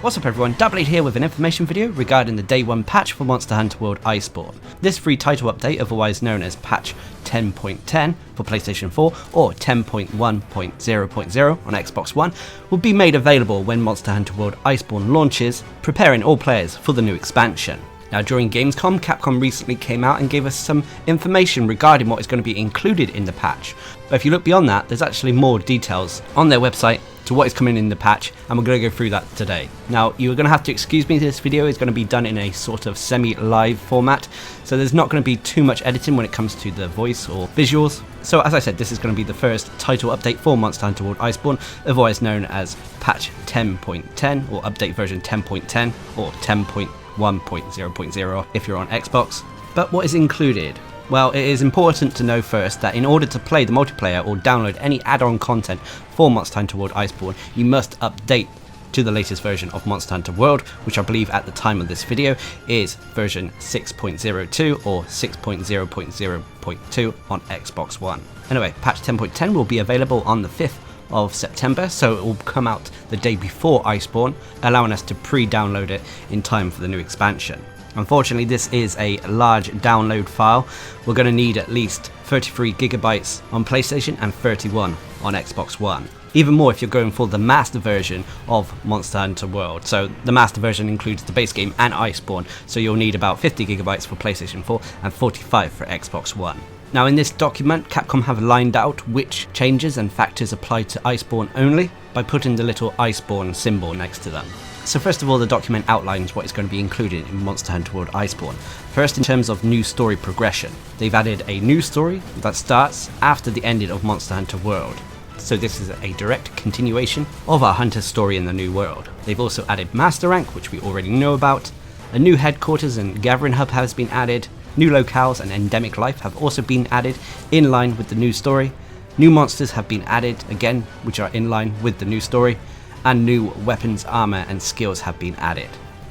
What's up everyone, Darcblade here with an information video regarding the Day 1 patch for Monster Hunter World Iceborne. This free title update, otherwise known as patch 10.10 for PlayStation 4 or 10.1.0.0 on Xbox One, will be made available when Monster Hunter World Iceborne launches, preparing all players for the new expansion. Now during Gamescom, Capcom recently came out and gave us some information regarding what is going to be included in the patch. But if you look beyond that, there's actually more details on their website to what is coming in the patch, and we're going to go through that today. Now you're going to have to excuse me, this video is going to be done in a sort of semi-live format, so there's not going to be too much editing when it comes to the voice or visuals. So as I said, this is going to be the first title update for Monster Hunter World Iceborne, otherwise known as patch 10.10 or update version 10.10 or 10.1.0.0 if you're on Xbox. But what is included? Well, it is important to know first that in order to play the multiplayer or download any add-on content for Monster Hunter World Iceborne, you must update to the latest version of Monster Hunter World, which I believe at the time of this video is version 6.02 or 6.0.0.2 on Xbox One. Anyway, patch 10.10 will be available on the 5th of September, so it will come out the day before Iceborne, allowing us to pre-download it in time for the new expansion. Unfortunately, this is a large download file. We're going to need at least 33 gigabytes on PlayStation and 31 on Xbox One. Even more if you're going for the master version of Monster Hunter World. So the master version includes the base game and Iceborne, so you'll need about 50 gigabytes for PlayStation 4 and 45 for Xbox One. Now in this document, Capcom have lined out which changes and factors apply to Iceborne only by putting the little Iceborne symbol next to them. So first of all, the document outlines what is going to be included in Monster Hunter World Iceborne. First, in terms of new story progression, they've added a new story that starts after the ending of Monster Hunter World. So this is a direct continuation of our Hunter's story in the new world. They've also added Master Rank, which we already know about. A new headquarters and gathering hub has been added. New locales and endemic life have also been added in line with the new story. New monsters have been added, again, which are in line with the new story. And new weapons, armor and skills have been added.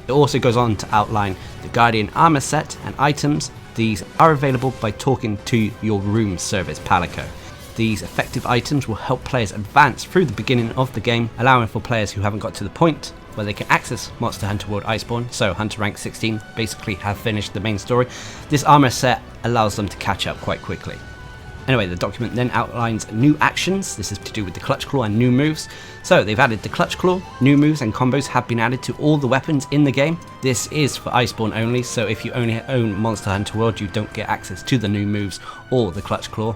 It also goes on to outline the Guardian armor set and items. These are available by talking to your room service Palico. These effective items will help players advance through the beginning of the game, allowing for players who haven't got to the point where they can access Monster Hunter World Iceborne, so Hunter Rank 16 basically have finished the main story. This armor set allows them to catch up quite quickly. Anyway, the document then outlines new actions. This is to do with the Clutch Claw and new moves. So they've added the Clutch Claw, new moves and combos have been added to all the weapons in the game. This is for Iceborne only, so if you only own Monster Hunter World, you don't get access to the new moves or the Clutch Claw.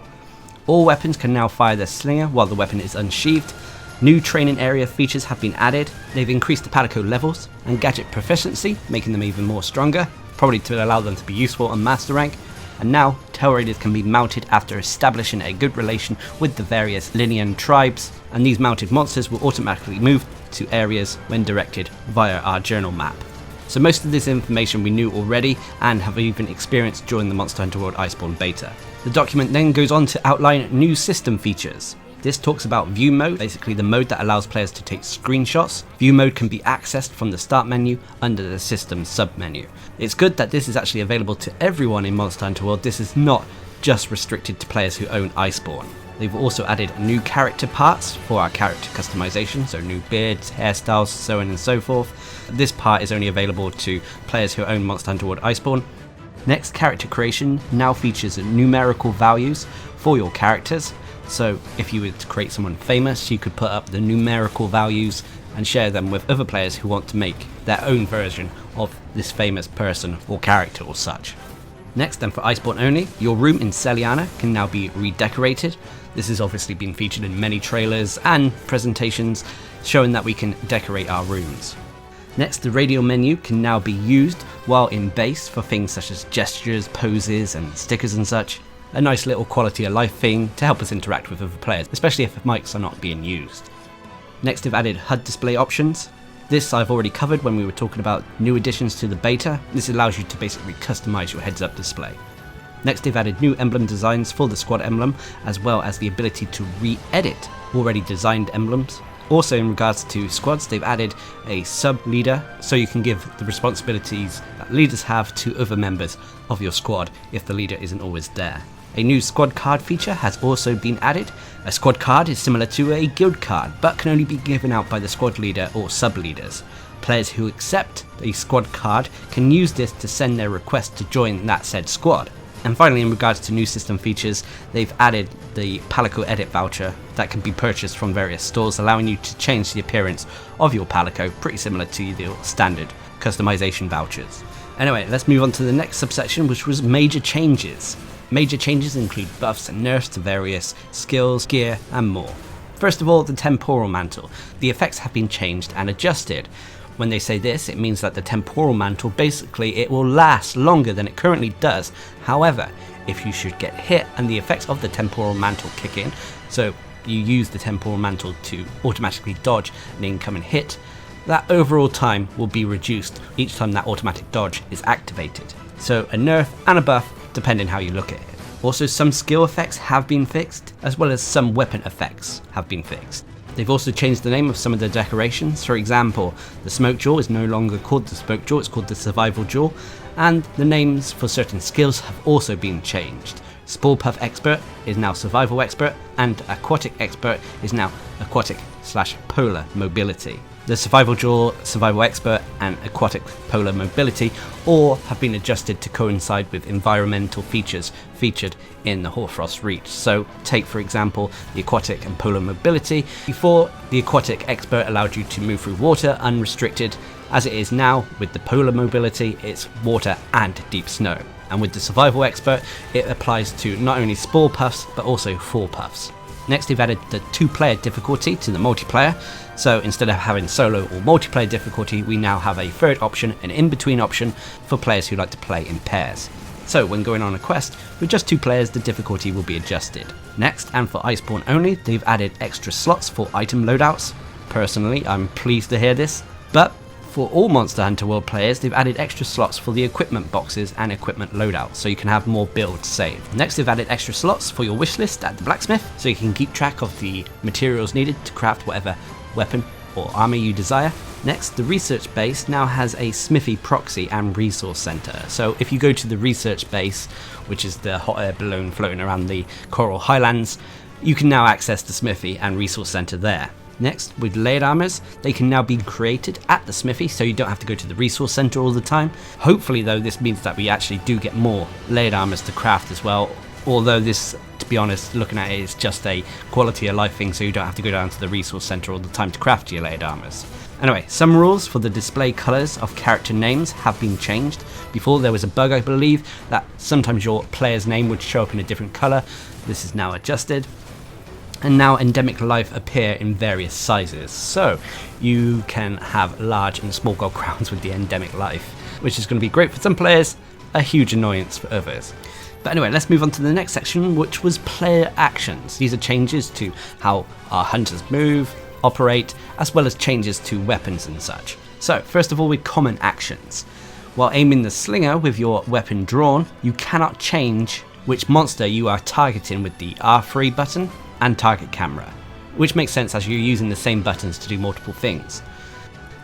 All weapons can now fire their slinger while the weapon is unsheathed. New training area features have been added. They've increased the Palico levels and gadget proficiency, making them even more stronger, probably to allow them to be useful on Master Rank. And now, Tail Raiders can be mounted after establishing a good relation with the various Linian tribes, and these mounted monsters will automatically move to areas when directed via our journal map. So most of this information we knew already and have even experienced during the Monster Hunter World Iceborne beta. The document then goes on to outline new system features. This talks about view mode, basically the mode that allows players to take screenshots. View mode can be accessed from the start menu under the system submenu. It's good that this is actually available to everyone in Monster Hunter World. This is not just restricted to players who own Iceborne. They've also added new character parts for our character customization, so new beards, hairstyles, so on and so forth. This part is only available to players who own Monster Hunter World Iceborne. Next, character creation now features numerical values for your characters. So if you were to create someone famous, you could put up the numerical values and share them with other players who want to make their own version of this famous person or character or such. Next, and for Iceborne only, your room in Celiana can now be redecorated. This has obviously been featured in many trailers and presentations showing that we can decorate our rooms. Next, the radial menu can now be used while in base for things such as gestures, poses and stickers and such. A nice little quality of life thing to help us interact with other players, especially if mics are not being used. Next, they've added HUD display options. This I've already covered when we were talking about new additions to the beta. This allows you to basically customize your heads up display. Next, they've added new emblem designs for the squad emblem, as well as the ability to re-edit already designed emblems. Also in regards to squads, they've added a sub-leader, so you can give the responsibilities that leaders have to other members of your squad if the leader isn't always there. A new squad card feature has also been added. A squad card is similar to a guild card, but can only be given out by the squad leader or sub-leaders. Players who accept a squad card can use this to send their request to join that said squad. And finally, in regards to new system features, they've added the Palico Edit voucher that can be purchased from various stores, allowing you to change the appearance of your Palico, pretty similar to the standard customization vouchers. Anyway, let's move on to the next subsection, which was major changes. Major changes include buffs and nerfs to various skills, gear, and more. First of all, the Temporal Mantle. The effects have been changed and adjusted. When they say this, it means that the Temporal Mantle, basically it will last longer than it currently does. However, if you should get hit and the effects of the Temporal Mantle kick in, so you use the Temporal Mantle to automatically dodge an incoming hit, that overall time will be reduced each time that automatic dodge is activated. So a nerf and a buff, depending how you look at it. Also, some skill effects have been fixed, as well as some weapon effects have been fixed. They've also changed the name of some of the decorations. For example, the Smoke Jaw is no longer called the Smoke Jaw, it's called the Survival Jaw, and the names for certain skills have also been changed. Spore Puff Expert is now Survival Expert, and Aquatic Expert is now Aquatic/Polar Mobility. The Survival Jaw, Survival Expert, and Aquatic Polar Mobility all have been adjusted to coincide with environmental features featured in the Hoarfrost Reach. So take for example the Aquatic and Polar Mobility. Before, the Aquatic Expert allowed you to move through water unrestricted. As it is now, with the Polar Mobility, it's water and deep snow. And with the Survival Expert, it applies to not only Spore Puffs, but also Fall Puffs. Next, they've added the 2-player difficulty to the multiplayer. So instead of having solo or multiplayer difficulty, we now have a third option, an in-between option for players who like to play in pairs. So when going on a quest, with just 2 players, the difficulty will be adjusted. Next, and for Iceborne only, they've added extra slots for item loadouts. Personally, I'm pleased to hear this, but for all Monster Hunter World players, they've added extra slots for the equipment boxes and equipment loadouts, so you can have more builds saved. Next, they've added extra slots for your wishlist at the blacksmith, so you can keep track of the materials needed to craft whatever weapon or armor you desire. Next, the research base now has a smithy proxy and resource center. So if you go to the research base, which is the hot air balloon floating around the Coral Highlands, you can now access the smithy and resource center there. Next, with layered armors, they can now be created at the smithy, so you don't have to go to the resource center all the time. Hopefully though, this means that we actually do get more layered armors to craft as well, although this, to be honest, looking at it, is just a quality of life thing, so you don't have to go down to the resource center all the time to craft your layered armors. Anyway, some rules for the display colors of character names have been changed. Before, there was a bug, I believe, that sometimes your player's name would show up in a different color. This is now adjusted. And now endemic life appear in various sizes, so you can have large and small gold crowns with the endemic life, which is going to be great for some players, a huge annoyance for others. But anyway, let's move on to the next section, which was player actions. These are changes to how our hunters move, operate, as well as changes to weapons and such. So first of all, with common actions. While aiming the slinger with your weapon drawn, you cannot change which monster you are targeting with the R3 button and target camera, which makes sense as you're using the same buttons to do multiple things.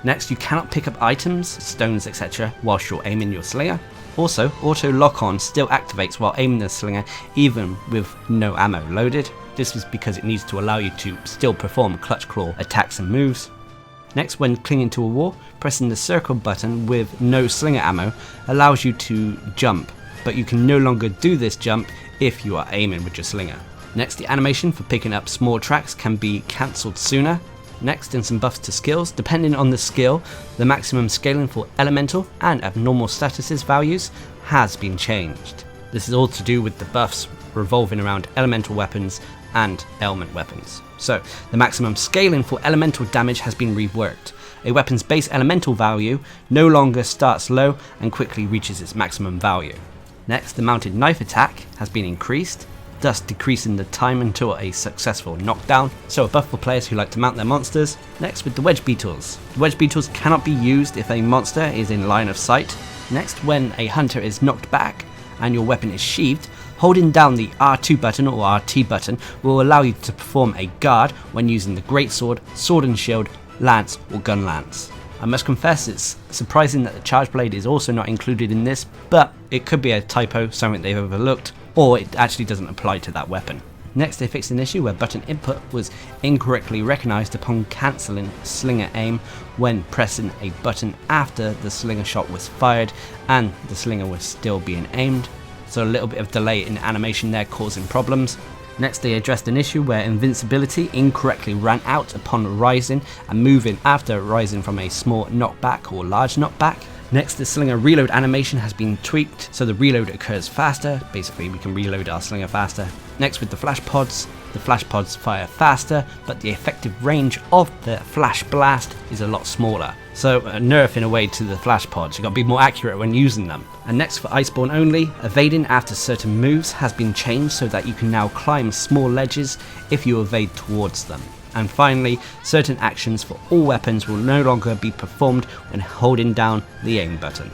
Next, you cannot pick up items, stones, etc. whilst you're aiming your slinger. Also, auto lock-on still activates while aiming the slinger even with no ammo loaded. This is because it needs to allow you to still perform clutch claw attacks and moves. Next, when clinging to a wall, pressing the circle button with no slinger ammo allows you to jump, but you can no longer do this jump if you are aiming with your slinger. Next, the animation for picking up small tracks can be cancelled sooner. Next, in some buffs to skills, depending on the skill, the maximum scaling for elemental and abnormal statuses values has been changed. This is all to do with the buffs revolving around elemental weapons and ailment weapons. So, the maximum scaling for elemental damage has been reworked. A weapon's base elemental value no longer starts low and quickly reaches its maximum value. Next, the mounted knife attack has been increased, thus decreasing the time until a successful knockdown, so a buff for players who like to mount their monsters. Next, with the wedge beetles. The wedge beetles cannot be used if a monster is in line of sight. Next, when a hunter is knocked back and your weapon is sheathed, holding down the R2 button or RT button will allow you to perform a guard when using the greatsword, sword and shield, lance or gun lance. I must confess, it's surprising that the charge blade is also not included in this, but it could be a typo, something they've overlooked. or it actually doesn't apply to that weapon. Next, they fixed an issue where button input was incorrectly recognised upon cancelling slinger aim when pressing a button after the slinger shot was fired and the slinger was still being aimed, so a little bit of delay in animation there causing problems. Next, they addressed an issue where invincibility incorrectly ran out upon rising and moving after rising from a small knockback or large knockback. Next, the slinger reload animation has been tweaked so the reload occurs faster. Basically, we can reload our slinger faster. Next, with the flash pods fire faster, but the effective range of the flash blast is a lot smaller. So a nerf in a way to the flash pods, you've got to be more accurate when using them. And next, for Iceborne only, evading after certain moves has been changed so that you can now climb small ledges if you evade towards them. And finally, certain actions for all weapons will no longer be performed when holding down the aim button.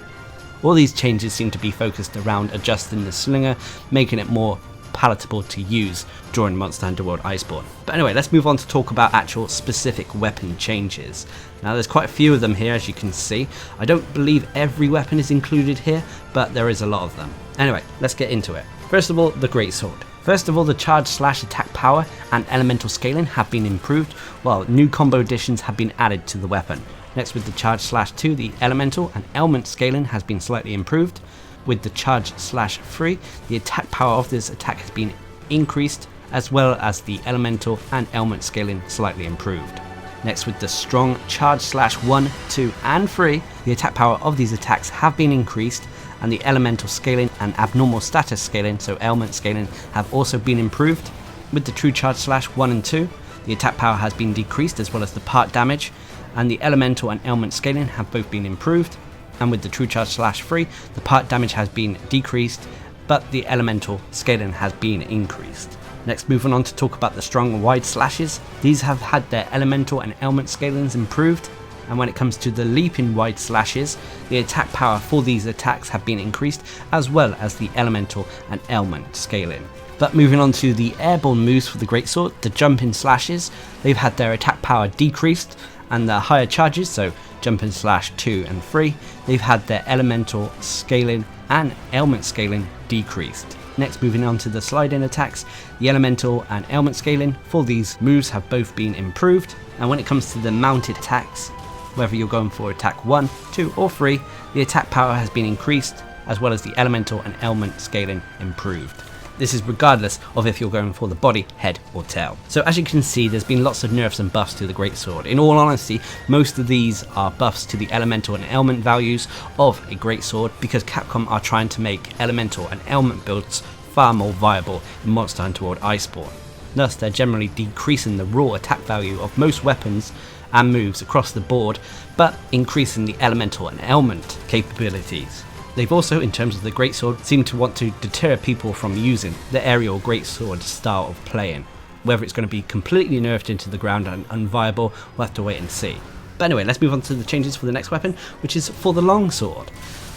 All these changes seem to be focused around adjusting the slinger, making it more palatable to use during Monster Hunter World Iceborne. But anyway, let's move on to talk about actual specific weapon changes. Now there's quite a few of them here, as you can see. I don't believe every weapon is included here, but there is a lot of them. Anyway, let's get into it. First of all, the greatsword. First of all, the charge/attack power and elemental scaling have been improved, while new combo additions have been added to the weapon. Next, with the charge/2, the elemental and element scaling has been slightly improved. With the charge/3, the attack power of this attack has been increased, as well as the elemental and element scaling slightly improved. Next, with the strong charge/1, 2 and 3, the attack power of these attacks have been increased, and the elemental scaling and abnormal status scaling, so element scaling, have also been improved. With the true charge/1 and 2, the attack power has been decreased, as well as the part damage, and the elemental and element scaling have both been improved. And with the true charge/3, the part damage has been decreased, but the elemental scaling has been increased. Next, moving on to talk about the strong wide slashes. These have had their elemental and element scalings improved, and when it comes to the leaping wide slashes, the attack power for these attacks have been increased, as well as the elemental and element scaling. But moving on to the airborne moves for the greatsword, the jumping slashes, they've had their attack power decreased, and the higher charges, so jumping slash 2 and 3, they've had their elemental scaling and element scaling decreased. Next, moving on to the slide-in attacks, the elemental and element scaling for these moves have both been improved, and when it comes to the mounted attacks, whether you're going for attack 1, 2 or 3, the attack power has been increased, as well as the elemental and element scaling improved. This is regardless of if you're going for the body, head or tail. So as you can see, there's been lots of nerfs and buffs to the greatsword. In all honesty, most of these are buffs to the elemental and element values of a greatsword, because Capcom are trying to make elemental and element builds far more viable in Monster Hunter World Iceborne. Thus, they're generally decreasing the raw attack value of most weapons and moves across the board, but increasing the elemental and element capabilities. They've also, in terms of the greatsword, seemed to want to deter people from using the aerial greatsword style of playing. Whether it's going to be completely nerfed into the ground and unviable, we'll have to wait and see. But anyway, let's move on to the changes for the next weapon, which is for the longsword.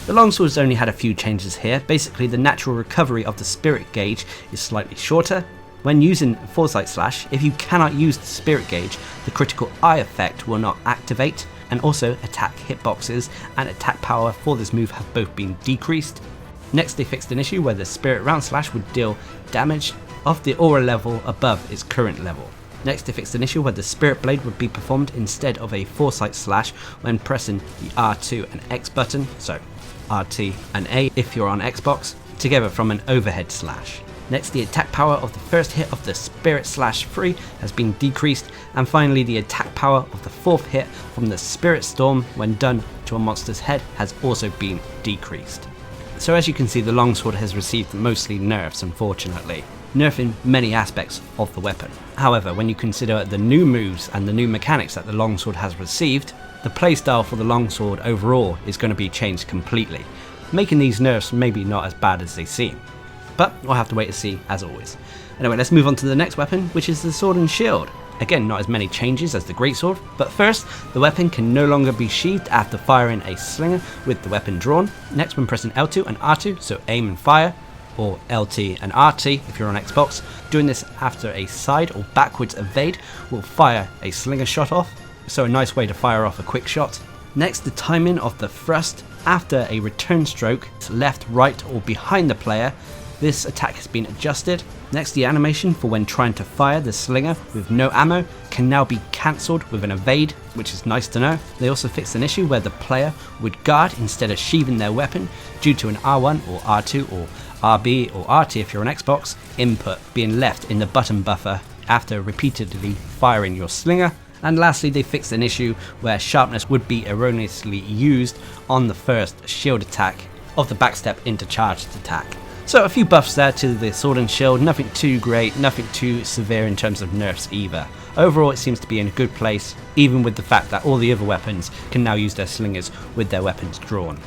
The longsword's only had a few changes here. Basically, the natural recovery of the spirit gauge is slightly shorter. When using Foresight Slash, if you cannot use the spirit gauge, the critical eye effect will not activate, and also attack hitboxes and attack power for this move have both been decreased. Next, they fixed an issue where the Spirit Round Slash would deal damage of the aura level above its current level. Next, they fixed an issue where the Spirit Blade would be performed instead of a Foresight Slash when pressing the R2 and X button, so RT and A if you're on Xbox, together from an overhead slash. Next, the attack power of the first hit of the Spirit Slash 3 has been decreased, and finally the attack power of the fourth hit from the Spirit Storm when done to a monster's head has also been decreased. So as you can see, the longsword has received mostly nerfs, unfortunately, nerfing many aspects of the weapon. However, when you consider the new moves and the new mechanics that the longsword has received, the playstyle for the longsword overall is going to be changed completely, making these nerfs maybe not as bad as they seem. But we'll have to wait to see, as always. Anyway, let's move on to the next weapon, which is the sword and shield. Again, not as many changes as the greatsword, but first, the weapon can no longer be sheathed after firing a slinger with the weapon drawn. Next, when pressing L2 and R2, so aim and fire, or LT and RT if you're on Xbox, doing this after a side or backwards evade will fire a slinger shot off, so a nice way to fire off a quick shot. Next, the timing of the thrust after a return stroke, left, right or behind the player, this attack has been adjusted. Next, the animation for when trying to fire the slinger with no ammo can now be cancelled with an evade, which is nice to know. They also fixed an issue where the player would guard instead of sheathing their weapon due to an R1 or R2 or RB or RT if you're on Xbox input being left in the button buffer after repeatedly firing your slinger. And lastly, they fixed an issue where sharpness would be erroneously used on the first shield attack of the backstep into charged attack. So a few buffs there to the sword and shield, nothing too great, nothing too severe in terms of nerfs either. Overall it seems to be in a good place, even with the fact that all the other weapons can now use their slingers with their weapons drawn.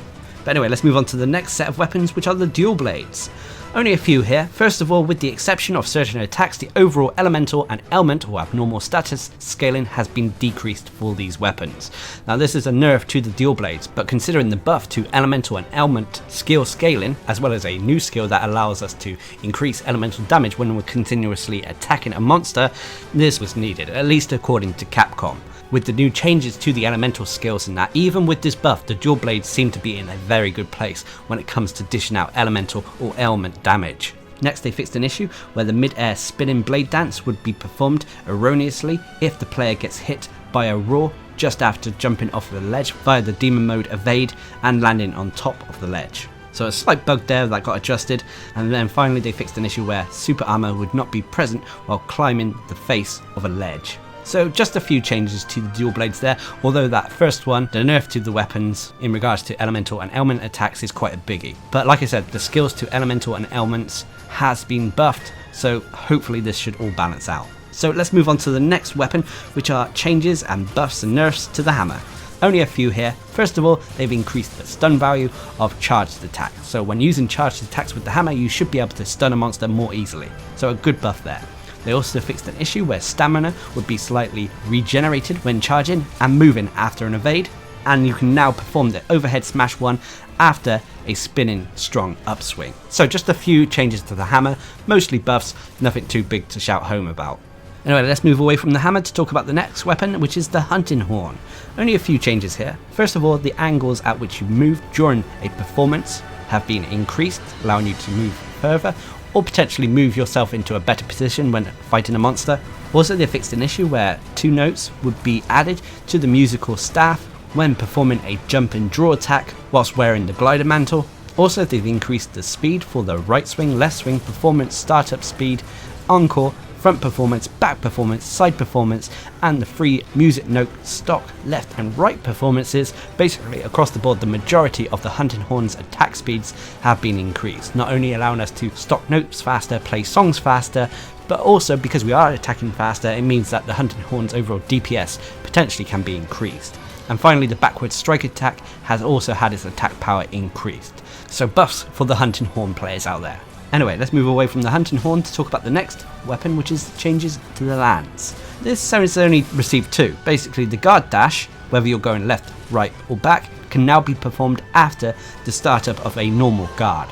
But anyway, let's move on to the next set of weapons, which are the dual blades. Only a few here. First of all, with the exception of certain attacks, the overall elemental and ailment or abnormal status scaling has been decreased for these weapons. Now this is a nerf to the dual blades, but considering the buff to elemental and ailment skill scaling, as well as a new skill that allows us to increase elemental damage when we're continuously attacking a monster, this was needed, at least according to Capcom. With the new changes to the elemental skills and that, even with this buff, the dual blades seem to be in a very good place when it comes to dishing out elemental or ailment damage. Next, they fixed an issue where the mid-air spinning blade dance would be performed erroneously if the player gets hit by a roar just after jumping off the ledge via the demon mode evade and landing on top of the ledge. So a slight bug there that got adjusted, and then finally they fixed an issue where super armor would not be present while climbing the face of a ledge. So just a few changes to the dual blades there, although that first one, the nerf to the weapons in regards to elemental and ailment attacks, is quite a biggie. But like I said, the skills to elemental and ailments has been buffed, so hopefully this should all balance out. So let's move on to the next weapon, which are changes and buffs and nerfs to the hammer. Only a few here. First of all, they've increased the stun value of charged attacks. So when using charged attacks with the hammer, you should be able to stun a monster more easily. So a good buff there. They also fixed an issue where stamina would be slightly regenerated when charging and moving after an evade, and you can now perform the overhead smash one after a spinning strong upswing. So just a few changes to the hammer, mostly buffs, nothing too big to shout home about. Anyway, let's move away from the hammer to talk about the next weapon, which is the hunting horn. Only a few changes here. First of all, the angles at which you move during a performance have been increased, allowing you to move further or potentially move yourself into a better position when fighting a monster. Also, they fixed an issue where 2 notes would be added to the musical staff when performing a jump and draw attack whilst wearing the glider mantle. Also, they've increased the speed for the right swing, left swing, performance, startup speed, encore, front performance, back performance, side performance, and the free music note stock left and right performances. Basically across the board, the majority of the hunting horn's attack speeds have been increased, not only allowing us to stock notes faster, play songs faster, but also because we are attacking faster, it means that the hunting horn's overall DPS potentially can be increased. And finally, the backward strike attack has also had its attack power increased. So buffs for the hunting horn players out there. Anyway, let's move away from the hunting horn to talk about the next weapon, which is changes to the lance. This has only received 2. Basically, the guard dash, whether you're going left, right or back, can now be performed after the startup of a normal guard.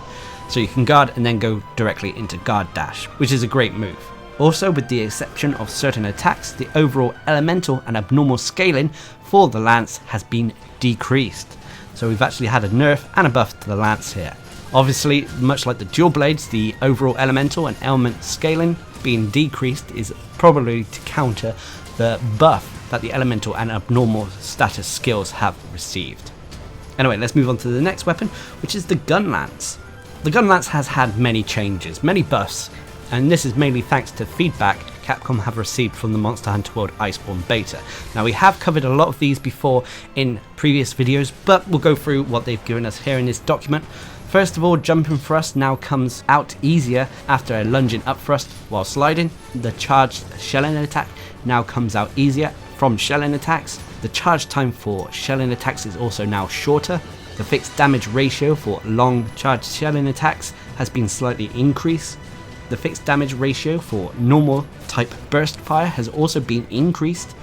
So you can guard and then go directly into guard dash, which is a great move. Also, with the exception of certain attacks, the overall elemental and abnormal scaling for the lance has been decreased. So we've actually had a nerf and a buff to the lance here. Obviously, much like the dual blades, the overall elemental and ailment scaling being decreased is probably to counter the buff that the elemental and abnormal status skills have received. Anyway, let's move on to the next weapon, which is the GUNLANCE. The GUNLANCE has had many changes, many buffs, and this is mainly thanks to feedback Capcom have received from the Monster Hunter World Iceborne beta. Now, we have covered a lot of these before in previous videos, but we'll go through what they've given us here in this document. First of all, jumping thrust now comes out easier after a lunging up thrust while sliding. The charged shelling attack now comes out easier from shelling attacks. The charge time for shelling attacks is also now shorter. The fixed damage ratio for long charged shelling attacks has been slightly increased. The fixed damage ratio for normal type burst fire has also been increased.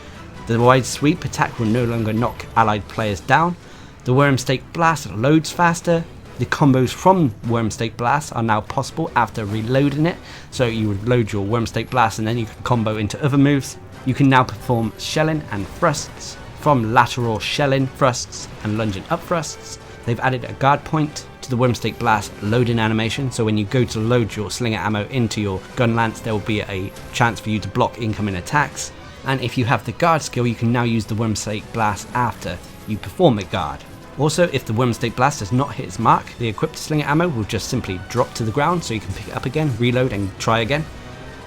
The wide sweep attack will no longer knock allied players down. The worm stake blast loads faster. The combos from Worm Stake Blast are now possible after reloading it, so you would load your Worm Stake Blast and then you can combo into other moves. You can now perform shelling and thrusts from lateral shelling thrusts and lunging up thrusts. They've added a guard point to the Wormstake Blast loading animation, so when you go to load your slinger ammo into your GUNLANCE, there will be a chance for you to block incoming attacks. And if you have the guard skill, you can now use the Wormstake Blast after you perform a guard. Also, if the Wormstake Blast does not hit its mark, the equipped slinger ammo will just simply drop to the ground, so you can pick it up again, reload and try again.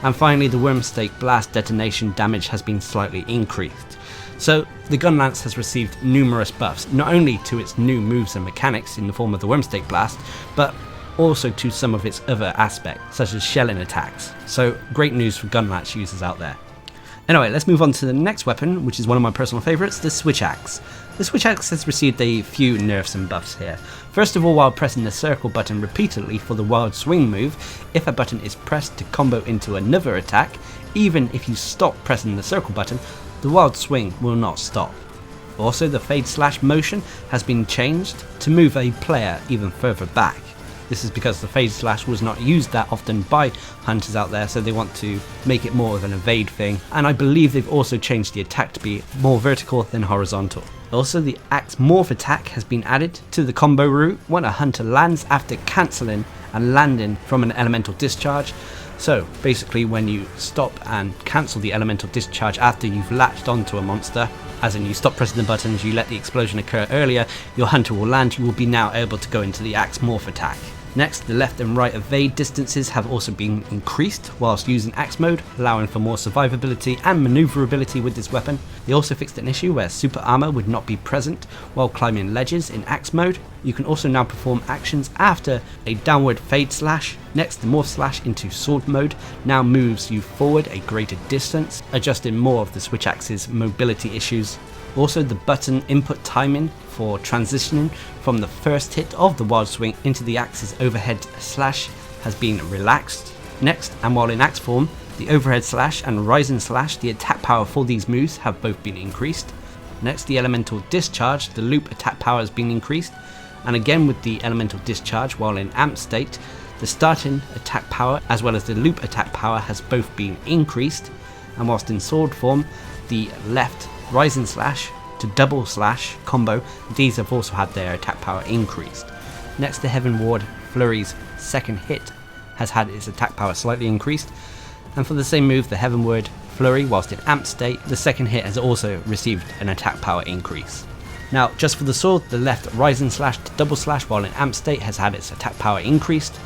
And finally, the Wormstake Blast detonation damage has been slightly increased. So the GUNLANCE has received numerous buffs, not only to its new moves and mechanics in the form of the Wormstake Blast, but also to some of its other aspects, such as shelling attacks. So great news for GUNLANCE users out there. Anyway, let's move on to the next weapon, which is one of my personal favourites, the Switch Axe. The Switch Axe has received a few nerfs and buffs here. First of all, while pressing the circle button repeatedly for the wild swing move, if a button is pressed to combo into another attack, even if you stop pressing the circle button, the wild swing will not stop. Also, the fade slash motion has been changed to move a player even further back. This is because the fade slash was not used that often by hunters out there, so they want to make it more of an evade thing. And I believe they've also changed the attack to be more vertical than horizontal. Also, the axe morph attack has been added to the combo route when a hunter lands after cancelling and landing from an elemental discharge. So basically, when you stop and cancel the elemental discharge after you've latched onto a monster, as in you stop pressing the buttons, you let the explosion occur earlier, your hunter will land, you will be now able to go into the axe morph attack. Next, the left and right evade distances have also been increased whilst using axe mode, allowing for more survivability and maneuverability with this weapon. They also fixed an issue where super armor would not be present while climbing ledges in axe mode. You can also now perform actions after a downward fade slash. Next, the morph slash into sword mode now moves you forward a greater distance, adjusting more of the Switch Axe's mobility issues. Also, the button input timing for transitioning from the first hit of the wild swing into the axe's overhead slash has been relaxed. Next, and while in axe form, the overhead slash and rising slash, the attack power for these moves have both been increased. Next, the elemental discharge, the loop attack power has been increased, and again with the elemental discharge while in amp state, the starting attack power as well as the loop attack power has both been increased, and whilst in sword form, the left rising slash to double slash combo, these have also had their attack power increased. Next, the Heavenward Flurry's second hit has had its attack power slightly increased, and for the same move, the Heavenward Flurry, whilst in amp state, the second hit has also received an attack power increase. Now, just for the sword, the left rising slash to double slash while in amp state has had its attack power increased,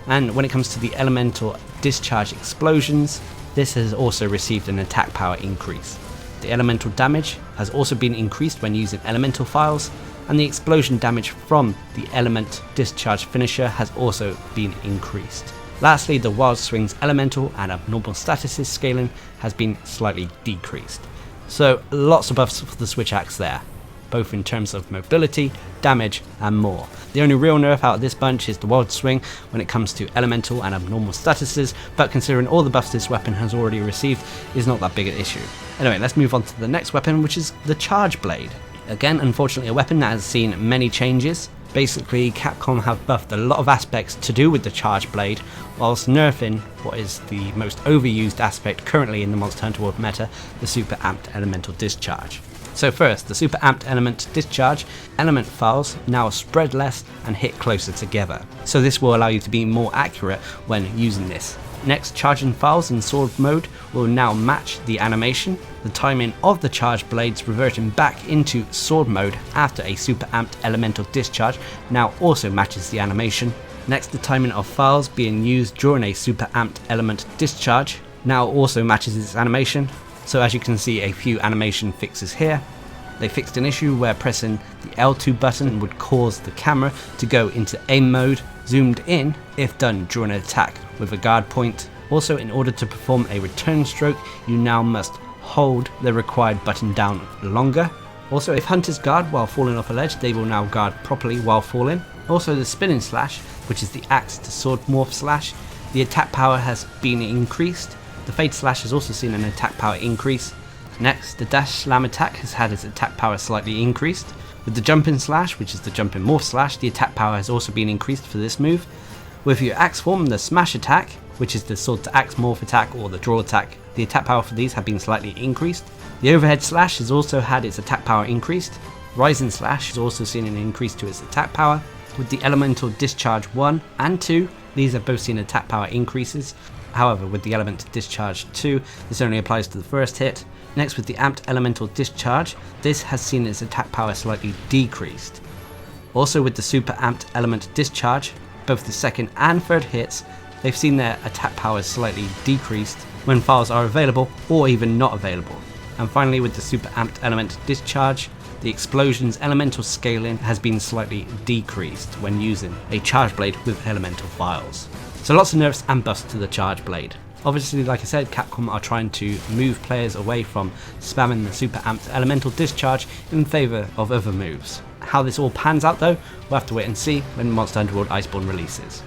and when it comes to the elemental discharge explosions, this has also received an attack power increase. The elemental damage has also been increased when using elemental files, and the explosion damage from the element discharge finisher has also been increased. Lastly, the wild swing's elemental and abnormal statuses scaling has been slightly decreased. So lots of buffs for the Switch Axe there, both in terms of mobility, damage and more. The only real nerf out of this bunch is the wild swing when it comes to elemental and abnormal statuses, but considering all the buffs this weapon has already received, is not that big an issue. Anyway, let's move on to the next weapon, which is the Darcblade. Again, unfortunately a weapon that has seen many changes. Basically, Capcom have buffed a lot of aspects to do with the Darcblade, whilst nerfing what is the most overused aspect currently in the Monster Hunter World meta, the super amped elemental discharge. So first, the super amped element discharge, element files now spread less and hit closer together. So this will allow you to be more accurate when using this. Next, charging files in sword mode will now match the animation. The timing of the charge blades reverting back into sword mode after a super amped elemental discharge now also matches the animation. Next, the timing of files being used during a super amped element discharge now also matches its animation. So as you can see, a few animation fixes here. They fixed an issue where pressing the L2 button would cause the camera to go into aim mode, zoomed in if done during an attack with a guard point. Also, in order to perform a return stroke, you now must hold the required button down longer. Also, if hunters guard while falling off a ledge, they will now guard properly while falling. Also, the spinning slash, which is the axe to sword morph slash, the attack power has been increased. The fade slash has also seen an attack power increase. Next, the dash slam attack has had its attack power slightly increased. With the jumping slash, which is the jumping morph slash, the attack power has also been increased for this move. With your axe form, the smash attack, which is the sword to axe morph attack or the draw attack, the attack power for these have been slightly increased. The overhead slash has also had its attack power increased. Rising Slash has also seen an increase to its attack power. With the Elemental Discharge 1 and 2, these have both seen attack power increases. However, with the Elemental Discharge 2, this only applies to the first hit. Next, with the Amped Elemental Discharge, this has seen its attack power slightly decreased. Also with the Super Amped Element Discharge, both the second and third hits, they've seen their attack powers slightly decreased when files are available or even not available. And finally, with the Super Amped Element Discharge, the Explosion's elemental scaling has been slightly decreased when using a Charge Blade with elemental files. So lots of nerfs and buffs to the Charge Blade. Obviously, like I said, Capcom are trying to move players away from spamming the Super Amped Elemental Discharge in favour of other moves. How this all pans out though, we'll have to wait and see when Monster Hunter World Iceborne releases.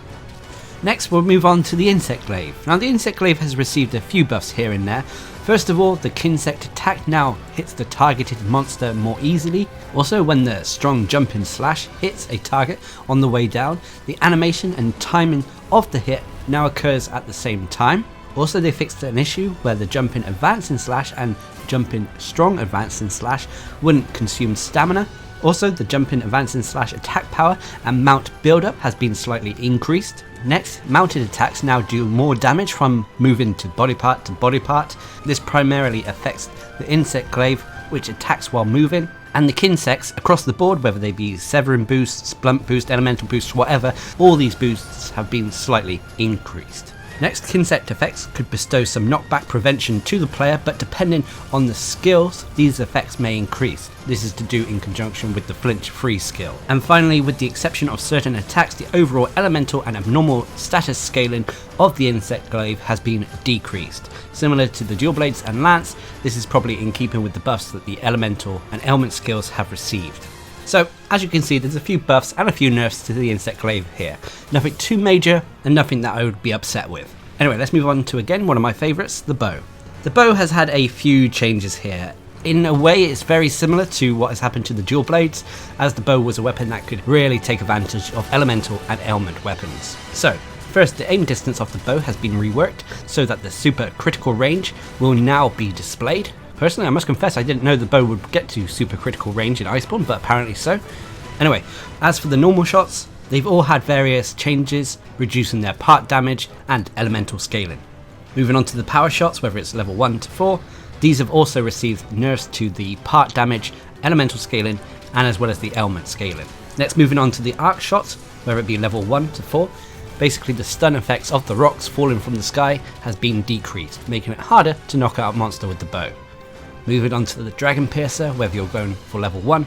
Next, we'll move on to the Insect Glaive. Now, the Insect Glaive has received a few buffs here and there. First of all, the Kinsect attack now hits the targeted monster more easily. Also, when the strong jumping slash hits a target on the way down, the animation and timing of the hit now occurs at the same time. Also, they fixed an issue where the jumping advancing slash and jumping strong advancing slash wouldn't consume stamina. Also, the jumping advancing slash attack power and mount buildup has been slightly increased. Next, mounted attacks now do more damage from moving to body part to body part. This primarily affects the Insect Glaive, which attacks while moving, and the Kinsects across the board, whether they be Severing boosts, Blunt boost, Elemental boosts, whatever, all these boosts have been slightly increased. Next, Kinsect effects could bestow some knockback prevention to the player, but depending on the skills, these effects may increase. This is to do in conjunction with the flinch free skill. And finally, with the exception of certain attacks, the overall elemental and abnormal status scaling of the Insect Glaive has been decreased. Similar to the Dual Blades and Lance, this is probably in keeping with the buffs that the elemental and ailment skills have received. So, as you can see, there's a few buffs and a few nerfs to the Insect Glaive here. Nothing too major and nothing that I would be upset with. Anyway, let's move on to, again, one of my favourites, the bow. The bow has had a few changes here. In a way, it's very similar to what has happened to the Dual Blades, as the bow was a weapon that could really take advantage of elemental and ailment weapons. So, first, the aim distance of the bow has been reworked so that the super critical range will now be displayed. Personally, I must confess I didn't know the bow would get to super critical range in Iceborne, but apparently so. Anyway, as for the normal shots, they've all had various changes, reducing their part damage and elemental scaling. Moving on to the power shots, whether it's level 1 to 4, these have also received nerfs to the part damage, elemental scaling, and as well as the ailment scaling. Next, moving on to the arc shots, whether it be level 1 to 4, basically the stun effects of the rocks falling from the sky has been decreased, making it harder to knock out a monster with the bow. Moving on to the Dragon Piercer, whether you're going for level 1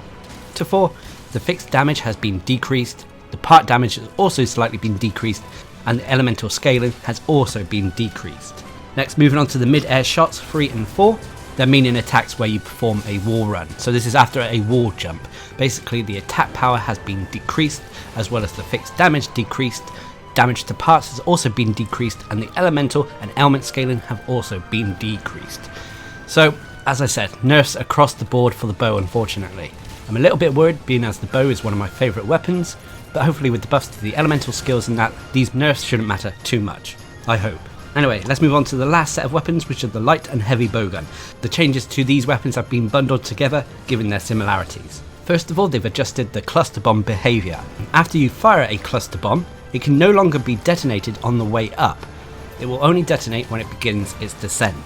to 4, the fixed damage has been decreased, the part damage has also slightly been decreased, and the elemental scaling has also been decreased. Next, moving on to the mid-air shots 3 and 4, they're meaning attacks where you perform a wall run. So this is after a wall jump. Basically, the attack power has been decreased, as well as the fixed damage decreased. Damage to parts has also been decreased, and the elemental and ailment scaling have also been decreased. So, as I said, nerfs across the board for the bow, unfortunately. I'm a little bit worried, being as the bow is one of my favourite weapons, but hopefully with the buffs to the elemental skills and that, these nerfs shouldn't matter too much. I hope. Anyway, let's move on to the last set of weapons, which are the light and heavy bowgun. The changes to these weapons have been bundled together, given their similarities. First of all, they've adjusted the cluster bomb behaviour. After you fire a cluster bomb, it can no longer be detonated on the way up. It will only detonate when it begins its descent.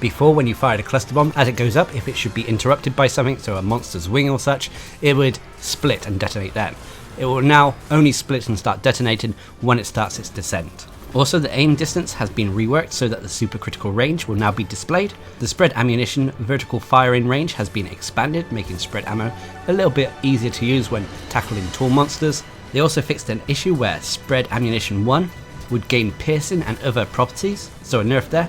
Before, when you fired a cluster bomb, as it goes up, if it should be interrupted by something, so a monster's wing or such, it would split and detonate then. It will now only split and start detonating when it starts its descent. Also, the aim distance has been reworked so that the super critical range will now be displayed. The spread ammunition vertical firing range has been expanded, making spread ammo a little bit easier to use when tackling tall monsters. They also fixed an issue where spread ammunition 1 would gain piercing and other properties, so a nerf there.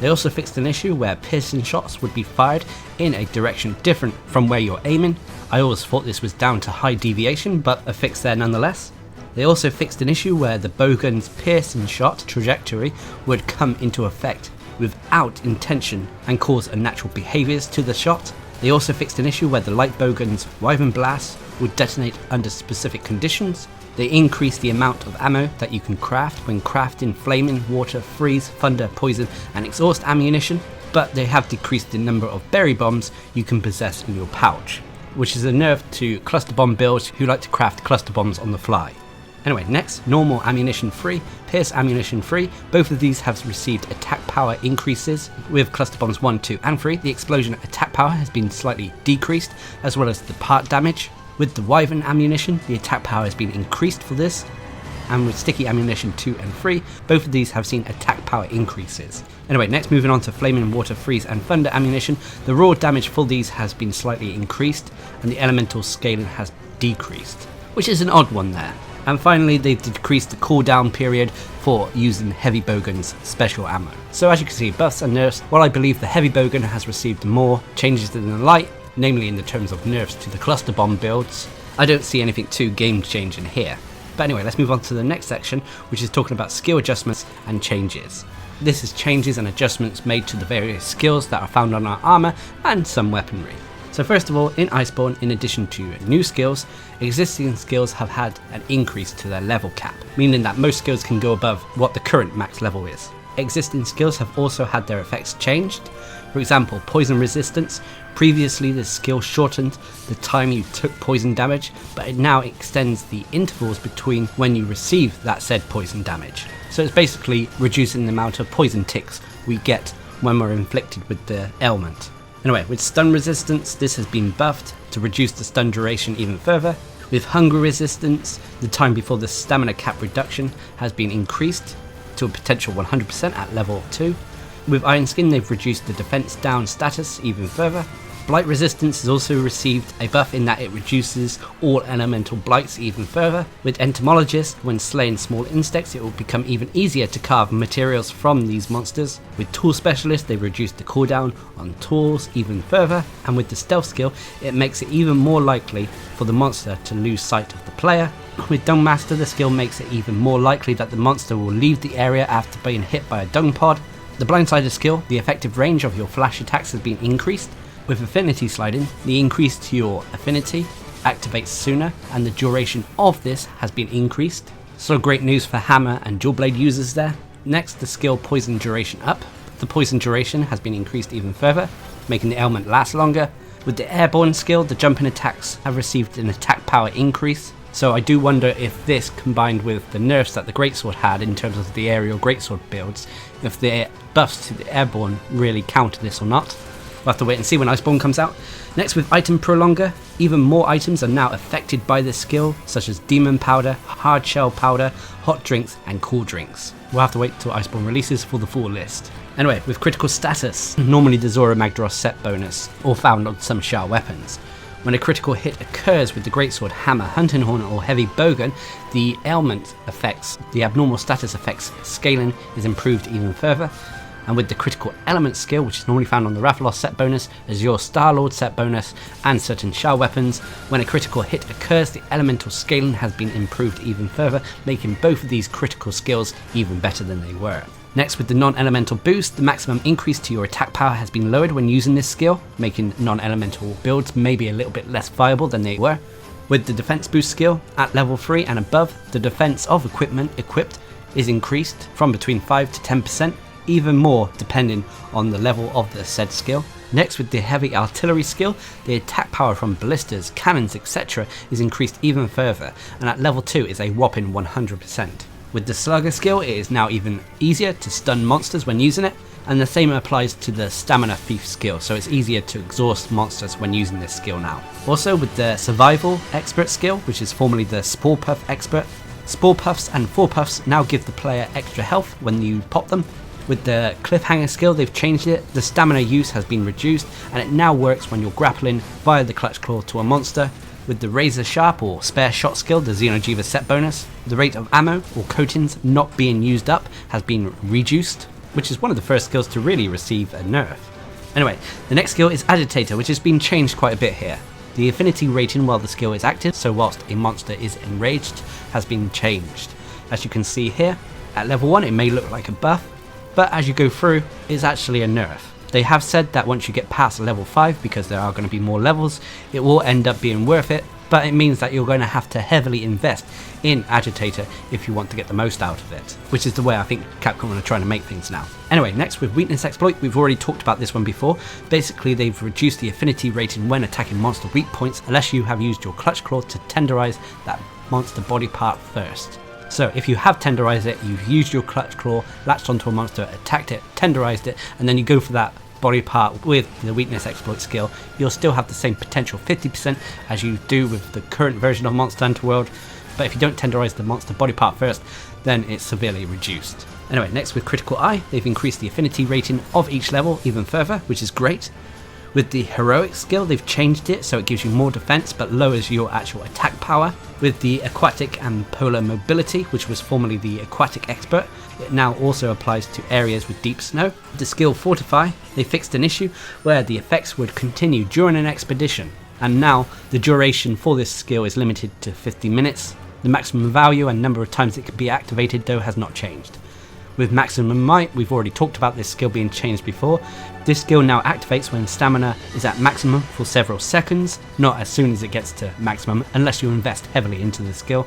They also fixed an issue where piercing shots would be fired in a direction different from where you're aiming. I always thought this was down to high deviation, but a fix there nonetheless. They also fixed an issue where the bowgun's piercing shot trajectory would come into effect without intention and cause unnatural behaviours to the shot. They also fixed an issue where the light bowgun's Wyvern blast would detonate under specific conditions. They increased the amount of ammo that you can craft when crafting flaming, water, freeze, thunder, poison and exhaust ammunition, but they have decreased the number of berry bombs you can possess in your pouch. which is a nerf to cluster bomb builds who like to craft cluster bombs on the fly. Anyway, next, normal ammunition free, pierce ammunition free. Both of these have received attack power increases. With cluster bombs 1, 2 and 3, the explosion attack power has been slightly decreased, as well as the part damage. With the wyvern ammunition, the attack power has been increased for this. And with sticky ammunition 2 and 3, both of these have seen attack power increases. Anyway, next moving on to flaming water, freeze and thunder ammunition, the raw damage for these has been slightly increased, and the elemental scaling has decreased, which is an odd one there. And finally, they've decreased the cooldown period for using heavy bowgun's special ammo. So as you can see, buffs and nerfs, while I believe the heavy bowgun has received more changes than the light, namely in the terms of nerfs to the cluster bomb builds, I don't see anything too game changing here. But anyway, let's move on to the next section, which is talking about skill adjustments and changes. This is changes and adjustments made to the various skills that are found on our armor and some weaponry. So first of all, in Iceborne, in addition to new skills, existing skills have had an increase to their level cap, meaning that most skills can go above what the current max level is. Existing skills have also had their effects changed. For example, poison resistance. Previously the skill shortened the time you took poison damage, but it now extends the intervals between when you receive that said poison damage. So it's basically reducing the amount of poison ticks we get when we're inflicted with the ailment. Anyway, with stun resistance, this has been buffed to reduce the stun duration even further. With hunger resistance, the time before the stamina cap reduction has been increased to a potential 100% at level 2. With Iron Skin, they've reduced the defense down status even further. Blight resistance has also received a buff in that it reduces all elemental blights even further. With Entomologist, when slaying small insects, it will become even easier to carve materials from these monsters. With Tool Specialist, they've reduced the cooldown on tools even further. And with the Stealth skill, it makes it even more likely for the monster to lose sight of the player. With Dung Master, the skill makes it even more likely that the monster will leave the area after being hit by a dung pod. The Blindsider skill, the effective range of your flash attacks has been increased. With Affinity Sliding, the increase to your affinity activates sooner, and the duration of this has been increased. So great news for hammer and dual blade users there. Next, the skill Poison Duration Up. The poison duration has been increased even further, making the ailment last longer. With the Airborne skill, the jumping attacks have received an attack power increase. So I do wonder if this, combined with the nerfs that the Greatsword had in terms of the aerial Greatsword builds, if the buffs to the Airborne really counter this or not. We'll have to wait and see when Iceborne comes out. Next, with Item Prolonger, even more items are now affected by this skill, such as Demon Powder, Hard Shell Powder, Hot Drinks and Cool Drinks. We'll have to wait till Iceborne releases for the full list. Anyway, with Critical Status, normally the Zora Magdaros set bonus, or found on some Shah weapons. When a critical hit occurs with the Greatsword, Hammer, Hunting Horn or Heavy Bowgun, the ailment effects, the abnormal status effects scaling is improved even further. And with the Critical Element skill, which is normally found on the Rathalos set bonus, Azure Starlord set bonus, and certain Shah weapons, when a critical hit occurs, the elemental scaling has been improved even further, making both of these critical skills even better than they were. Next, with the non-elemental boost, the maximum increase to your attack power has been lowered when using this skill, making non-elemental builds maybe a little bit less viable than they were. With the defense boost skill, at level 3 and above, the defense of equipment equipped is increased from between 5 to 10%, even more depending on the level of the said skill. Next, with the heavy artillery skill, the attack power from ballistas, cannons, etc. is increased even further, and at level 2 is a whopping 100%. With the slugger skill, it is now even easier to stun monsters when using it, and the same applies to the stamina thief skill, so it's easier to exhaust monsters when using this skill now. Also with the survival expert skill, which is formerly the Spore Puff expert, Spore Puffs and Four Puffs now give the player extra health when you pop them. With the Cliffhanger skill, they've changed it, the stamina use has been reduced, and it now works when you're grappling via the Clutch Claw to a monster. With the Razor Sharp or Spare Shot skill, the Xenojiva set bonus, the rate of ammo or coatings not being used up has been reduced, which is one of the first skills to really receive a nerf. Anyway, the next skill is Agitator, which has been changed quite a bit here. The affinity rating while the skill is active, so whilst a monster is enraged, has been changed. As you can see here, at level 1 it may look like a buff, but as you go through, it's actually a nerf. They have said that once you get past level 5, because there are going to be more levels, it will end up being worth it, but it means that you're going to have to heavily invest in Agitator if you want to get the most out of it, which is the way I think Capcom are trying to make things now. Anyway, next with Weakness Exploit, we've already talked about this one before. Basically, they've reduced the affinity rating when attacking monster weak points unless you have used your Clutch Claw to tenderize that monster body part first. So if you have tenderized it, you've used your Clutch Claw, latched onto a monster, attacked it, tenderized it, and then you go for that body part with the Weakness Exploit skill, you'll still have the same potential 50% as you do with the current version of Monster Hunter World, but if you don't tenderize the monster body part first, then it's severely reduced. Anyway, next with Critical Eye, they've increased the affinity rating of each level even further, which is great. With the Heroic skill, they've changed it so it gives you more defense but lowers your actual attack power. With the Aquatic and Polar Mobility, which was formerly the Aquatic Expert, it now also applies to areas with deep snow. With the skill Fortify, they fixed an issue where the effects would continue during an expedition, and now the duration for this skill is limited to 50 minutes. The maximum value and number of times it can be activated though has not changed. With Maximum Might, we've already talked about this skill being changed before. This skill now activates when stamina is at maximum for several seconds, not as soon as it gets to maximum unless you invest heavily into the skill.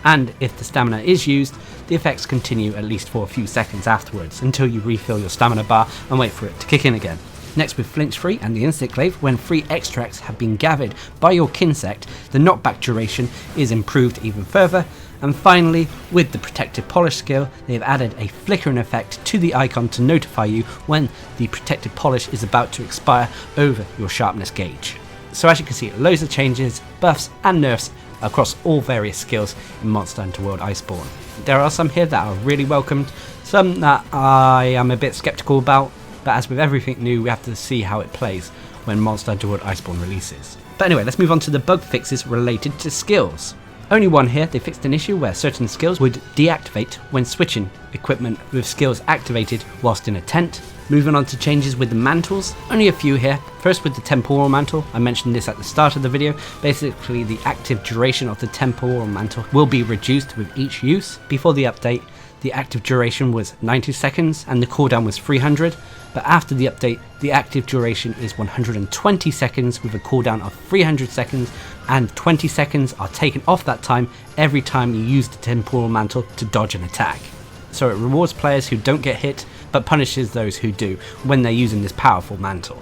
And if the stamina is used, the effects continue at least for a few seconds afterwards until you refill your stamina bar and wait for it to kick in again. Next with Flinch Free and the Insect Glaive, when free extracts have been gathered by your Kinsect, the knockback duration is improved even further. And finally, with the Protective Polish skill, they have added a flickering effect to the icon to notify you when the Protective Polish is about to expire over your sharpness gauge. So as you can see, loads of changes, buffs and nerfs across all various skills in Monster Hunter World Iceborne. There are some here that are really welcomed, some that I am a bit skeptical about, but as with everything new, we have to see how it plays when Monster Hunter World Iceborne releases. But anyway, let's move on to the bug fixes related to skills. Only one here. They fixed an issue where certain skills would deactivate when switching equipment with skills activated whilst in a tent. Moving on to changes with the mantles, only a few here. First with the Temporal Mantle, I mentioned this at the start of the video. Basically the active duration of the Temporal Mantle will be reduced with each use. Before the update, the active duration was 90 seconds and the cooldown was 300, but after the update, the active duration is 120 seconds with a cooldown of 300 seconds, and 20 seconds are taken off that time every time you use the Temporal Mantle to dodge an attack. So it rewards players who don't get hit, but punishes those who do when they're using this powerful mantle.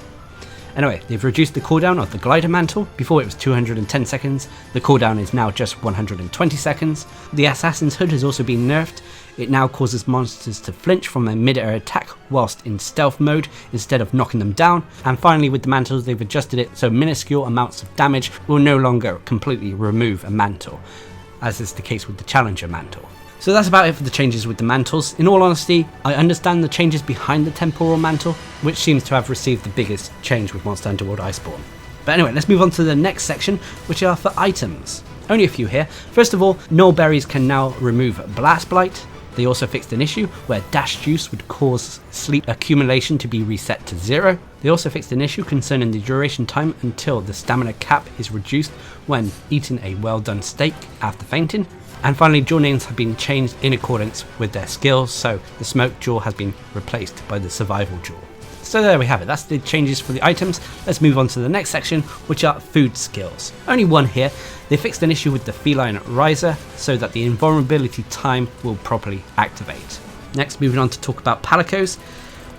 Anyway, they've reduced the cooldown of the Glider Mantle. Before it was 210 seconds, the cooldown is now just 120 seconds. The Assassin's Hood has also been nerfed. It now causes monsters to flinch from a mid-air attack whilst in stealth mode instead of knocking them down. And finally with the mantles, they've adjusted it so minuscule amounts of damage will no longer completely remove a mantle, as is the case with the Challenger Mantle. So that's about it for the changes with the mantles. In all honesty, I understand the changes behind the Temporal Mantle, which seems to have received the biggest change with Monster Hunter World Iceborne. But anyway, let's move on to the next section, which are for items. Only a few here. First of all, Null Berries can now remove Blast Blight. They also fixed an issue where Dash Juice would cause sleep accumulation to be reset to 0. They also fixed an issue concerning the duration time until the stamina cap is reduced when eating a well done steak after fainting. And finally, jaw names have been changed in accordance with their skills, so the Smoke Jaw has been replaced by the Survival Jaw. So there we have it, that's the changes for the items. Let's move on to the next section, which are food skills. Only one here. They fixed an issue with the Feline Riser so that the invulnerability time will properly activate. Next, moving on to talk about Palicos.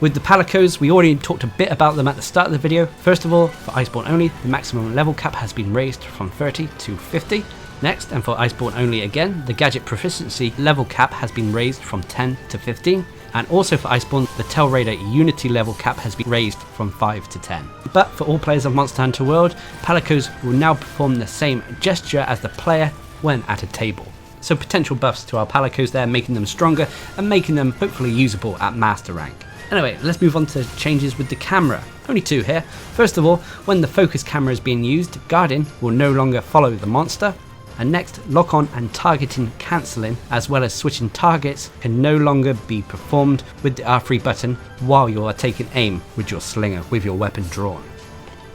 With the Palicos, we already talked a bit about them at the start of the video. First of all, for Iceborne only, the maximum level cap has been raised from 30 to 50. Next, and for Iceborne only again, the gadget proficiency level cap has been raised from 10 to 15. And also for Iceborne, the Tail Raider Unity level cap has been raised from 5 to 10. But for all players of Monster Hunter World, Palicos will now perform the same gesture as the player when at a table. So potential buffs to our Palicos there, making them stronger and making them hopefully usable at Master rank. Anyway, let's move on to changes with the camera. Only two here. First of all, when the focus camera is being used, guarding will no longer follow the monster. And next, lock on and targeting cancelling, as well as switching targets, can no longer be performed with the R3 button while you are taking aim with your slinger with your weapon drawn.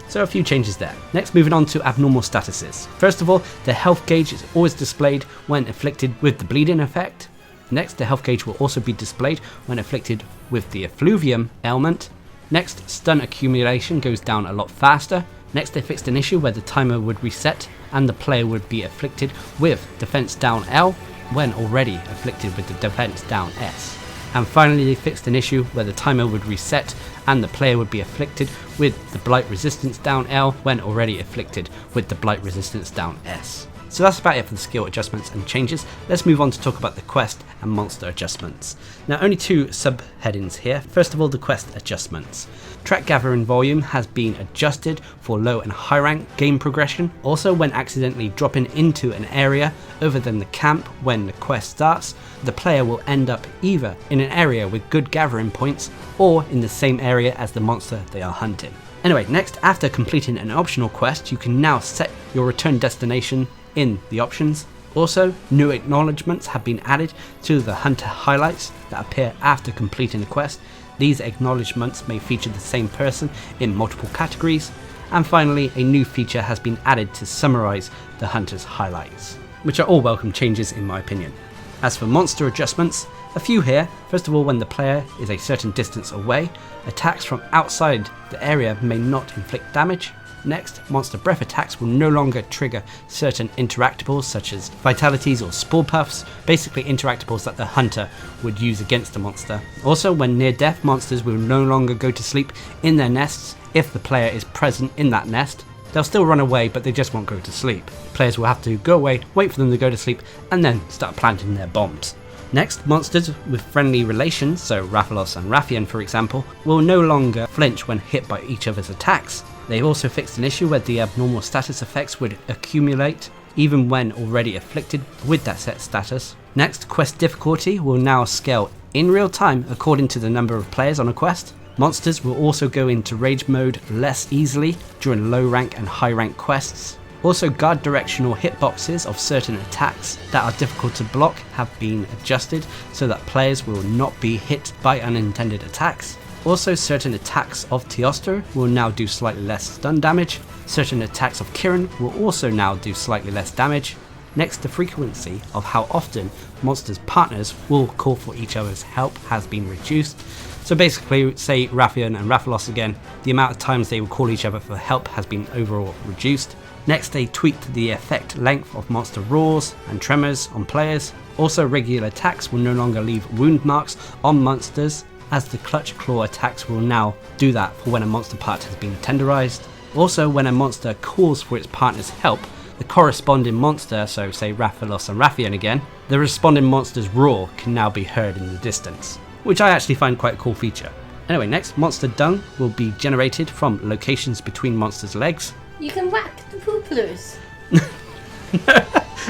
So a few changes there. Next, moving on to abnormal statuses. First of all, the health gauge is always displayed when afflicted with the bleeding effect. Next, the health gauge will also be displayed when afflicted with the effluvium ailment. Next, stun accumulation goes down a lot faster. Next, they fixed an issue where the timer would reset and the player would be afflicted with defense down L when already afflicted with the defense down S. And finally, they fixed an issue where the timer would reset and the player would be afflicted with the blight resistance down L when already afflicted with the blight resistance down S. So that's about it for the skill adjustments and changes. Let's move on to talk about the quest and monster adjustments. Now, only two subheadings here. First of all, the quest adjustments. Track gathering volume has been adjusted for low and high rank game progression. Also, when accidentally dropping into an area other than the camp when the quest starts, the player will end up either in an area with good gathering points or in the same area as the monster they are hunting. Anyway, next, after completing an optional quest, you can now set your return destination in the options. Also, new acknowledgements have been added to the hunter highlights that appear after completing the quest. These acknowledgements may feature the same person in multiple categories. And finally, a new feature has been added to summarize the hunter's highlights, which are all welcome changes in my opinion. As for monster adjustments, a few here. First of all, when the player is a certain distance away, attacks from outside the area may not inflict damage. Next, monster breath attacks will no longer trigger certain interactables such as vitalities or spore puffs, basically interactables that the hunter would use against the monster. Also, when near death, monsters will no longer go to sleep in their nests if the player is present in that nest. They'll still run away, but they just won't go to sleep. Players will have to go away, wait for them to go to sleep, and then start planting their bombs. Next, monsters with friendly relations, so Rathalos and Rathian for example, will no longer flinch when hit by each other's attacks. They also fixed an issue where the abnormal status effects would accumulate even when already afflicted with that set status. Next, quest difficulty will now scale in real time according to the number of players on a quest. Monsters will also go into rage mode less easily during low rank and high rank quests. Also, guard directional hitboxes of certain attacks that are difficult to block have been adjusted so that players will not be hit by unintended attacks. Also, certain attacks of Teostra will now do slightly less stun damage. Certain attacks of Kirin will also now do slightly less damage. Next, the frequency of how often monsters' partners will call for each other's help has been reduced. So basically, say Rathian and Rathalos again, the amount of times they will call each other for help has been overall reduced. Next, they tweaked the effect length of monster roars and tremors on players. Also, regular attacks will no longer leave wound marks on monsters, as the clutch claw attacks will now do that for when a monster part has been tenderized. Also, when a monster calls for its partner's help, the corresponding monster, so say Rathalos and Rathian again, the responding monster's roar can now be heard in the distance, which I actually find quite a cool feature. Anyway, next, monster dung will be generated from locations between monsters' legs. You can whack the poopers.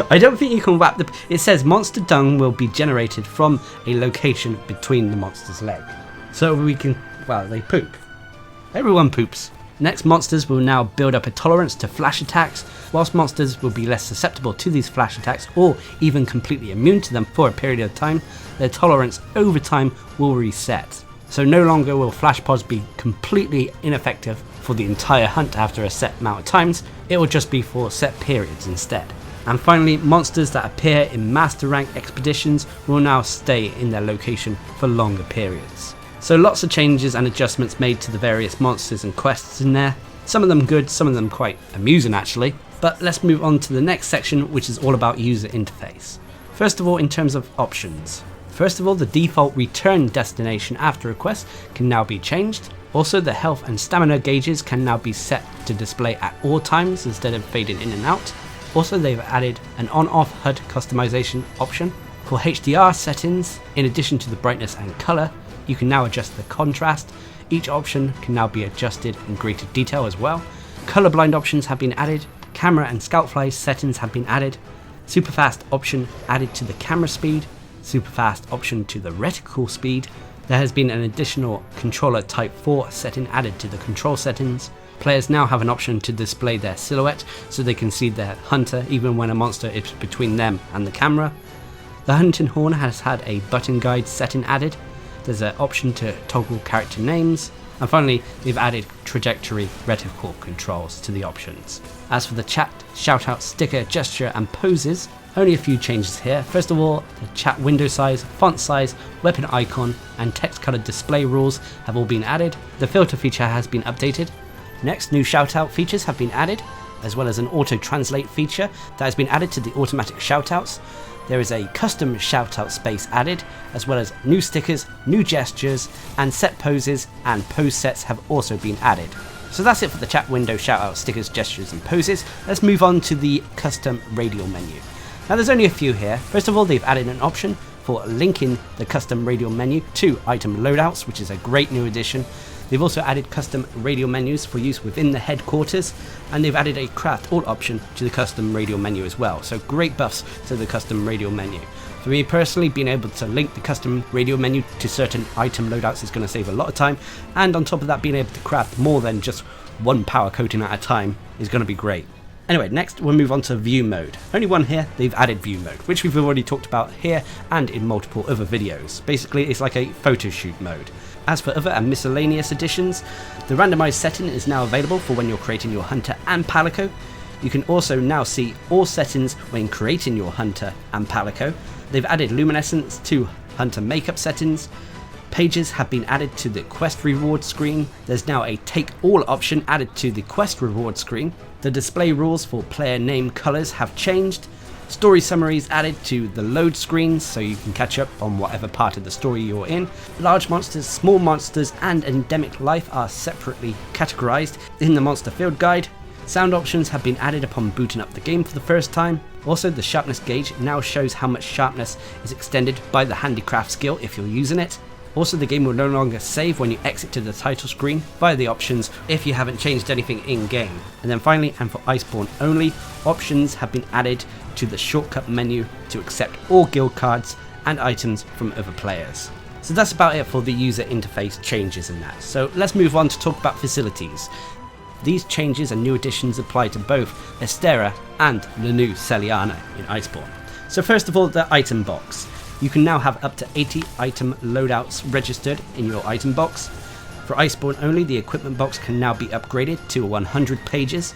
I don't think you can whap the... It says monster dung will be generated from a location between the monster's leg. So we can... Well, they poop. Everyone poops. Next, monsters will now build up a tolerance to flash attacks. Whilst monsters will be less susceptible to these flash attacks or even completely immune to them for a period of time, their tolerance over time will reset. So no longer will flash pods be completely ineffective for the entire hunt after a set amount of times, it will just be for set periods instead. And finally, monsters that appear in master rank expeditions will now stay in their location for longer periods. So lots of changes and adjustments made to the various monsters and quests in there. Some of them good, some of them quite amusing actually. But let's move on to the next section, which is all about user interface. First of all, in terms of options. First of all, the default return destination after a quest can now be changed. Also, the health and stamina gauges can now be set to display at all times instead of fading in and out. Also, they've added an on-off HUD customization option. For HDR settings, in addition to the brightness and color, you can now adjust the contrast. Each option can now be adjusted in greater detail as well. Colorblind options have been added. Camera and scout fly settings have been added. Super fast option added to the camera speed. Super fast option to the reticle speed. There has been an additional controller type 4 setting added to the control settings. Players now have an option to display their silhouette so they can see their hunter even when a monster is between them and the camera. The hunting horn has had a button guide setting added. There's an option to toggle character names. And finally, they've added trajectory reticle controls to the options. As for the chat, shoutout, sticker, gesture and poses, only a few changes here. First of all, the chat window size, font size, weapon icon and text color display rules have all been added. The filter feature has been updated. Next, new shoutout features have been added. as well as an auto-translate feature that has been added to the automatic shoutouts. There is a custom shoutout space added, as well as new stickers, new gestures, and set poses and pose sets have also been added. So that's it for the chat window, shoutout, stickers, gestures, and poses. Let's move on to the custom radial menu. Now there's only a few here. First of all, they've added an option for linking the custom radial menu to item loadouts, which is a great new addition. They've also added custom radial menus for use within the headquarters, and they've added a craft all option to the custom radial menu as well. So great buffs to the custom radial menu. For me personally, being able to link the custom radial menu to certain item loadouts is going to save a lot of time, and on top of that, being able to craft more than just one power coating at a time is going to be great. Anyway, next we'll move on to view mode. Only one here, they've added view mode, which we've already talked about here and in multiple other videos. Basically, it's like a photo shoot mode. As for other and miscellaneous additions, the randomized setting is now available for when you're creating your hunter and palico. You can also now see all settings when creating your hunter and palico. They've added luminescence to hunter makeup settings. Pages have been added to the quest reward screen. There's now a take all option added to the quest reward screen. The display rules for player name colors have changed. Story summaries added to the load screens so you can catch up on whatever part of the story you're in. Large monsters, small monsters, and endemic life are separately categorized in the monster field guide. Sound options have been added upon booting up the game for the first time. Also, the sharpness gauge now shows how much sharpness is extended by the handicraft skill if you're using it. Also, the game will no longer save when you exit to the title screen via the options if you haven't changed anything in game. And then finally, and for Iceborne only, options have been added to the shortcut menu to accept all guild cards and items from other players. So that's about it for the user interface changes in that. So let's move on to talk about facilities. These changes and new additions apply to both Estera and the new Celiana in Iceborne. So first of all, the item box. You can now have up to 80 item loadouts registered in your item box. For Iceborne only, the equipment box can now be upgraded to 100 pages.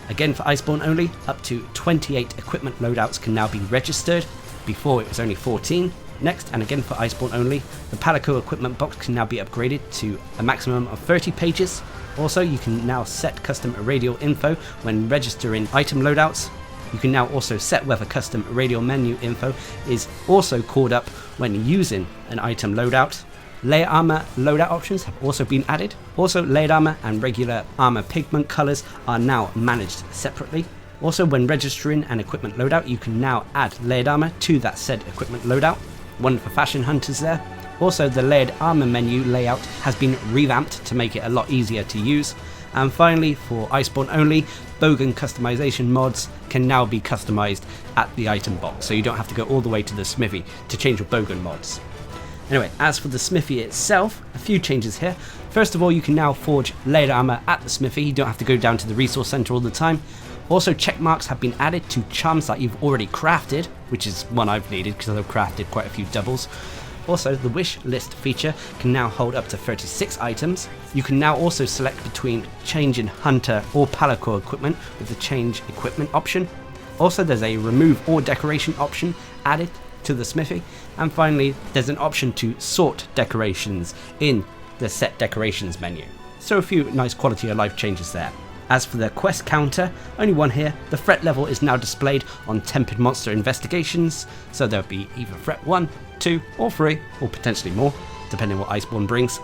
Again, for Iceborne only, up to 28 equipment loadouts can now be registered. Before it was only 14. Next, and again for Iceborne only, the Palico equipment box can now be upgraded to a maximum of 30 pages. Also, you can now set custom radial info when registering item loadouts. You can now also set whether custom radial menu info is also called up when using an item loadout. Layer armor loadout options have also been added. Also, layered armor and regular armor pigment colors are now managed separately. Also, when registering an equipment loadout, you can now add layered armor to that said equipment loadout. One for fashion hunters there. Also, the layered armor menu layout has been revamped to make it a lot easier to use. And finally, for Iceborne only, bogan customization mods can now be customized at the item box, so you don't have to go all the way to the smithy to change your bogan mods. Anyway, as for the smithy itself, a few changes here. First of all, you can now forge layered armor at the smithy. You don't have to go down to the resource center all the time. Also, check marks have been added to charms that you've already crafted, which is one I've needed because I've crafted quite a few doubles. Also, the wish list feature can now hold up to 36 items. You can now also select between changing hunter or palico equipment with the change equipment option. Also, there's a remove or decoration option added to the smithy. And finally, there's an option to sort decorations in the set decorations menu. So a few nice quality of life changes there. As for the quest counter, only one here. The threat level is now displayed on Tempered Monster Investigations, so there'll be either threat 1, 2 or 3, or potentially more, depending on what Iceborne brings.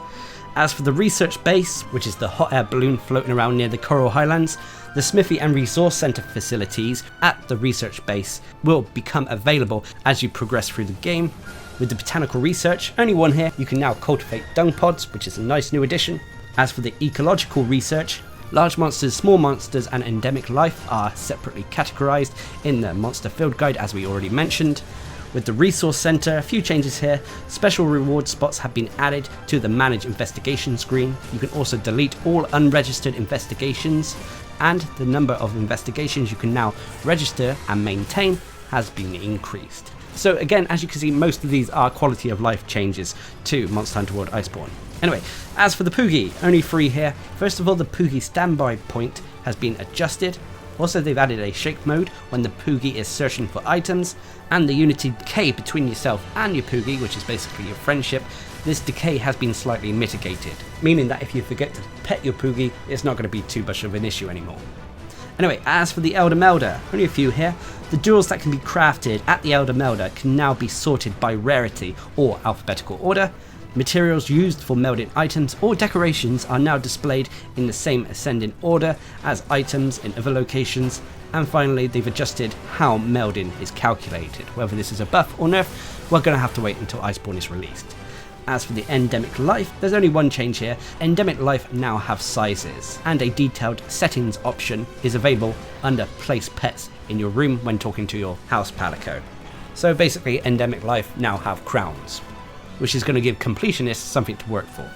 As for the research base, which is the hot air balloon floating around near the Coral Highlands, the Smithy and Resource Center facilities at the research base will become available as you progress through the game. With the botanical research, only one here, you can now cultivate dung pods, which is a nice new addition. As for the ecological research, large monsters, small monsters, and endemic life are separately categorized in the monster field guide, as we already mentioned. With the resource center, a few changes here. Special reward spots have been added to the manage investigation screen. You can also delete all unregistered investigations, and the number of investigations you can now register and maintain has been increased. So again, as you can see, most of these are quality of life changes to Monster Hunter World Iceborne. Anyway, as for the Poogie, only 3 here. First of all, the Poogie standby point has been adjusted. Also, they've added a shake mode when the Poogie is searching for items, and the unity decay between yourself and your Poogie, which is basically your friendship. This decay has been slightly mitigated, meaning that if you forget to pet your Poogie, it's not going to be too much of an issue anymore. Anyway, as for the Elder Melder, only a few here. The jewels that can be crafted at the Elder Melder can now be sorted by rarity or alphabetical order. Materials used for melding items or decorations are now displayed in the same ascending order as items in other locations. And finally, they've adjusted how melding is calculated. Whether this is a buff or nerf, we're going to have to wait until Iceborne is released. As for the endemic life, there's only one change here. Endemic life now have sizes, and a detailed settings option is available under place pets in your room when talking to your house palico. So basically, endemic life now have crowns, which is going to give completionists something to work for.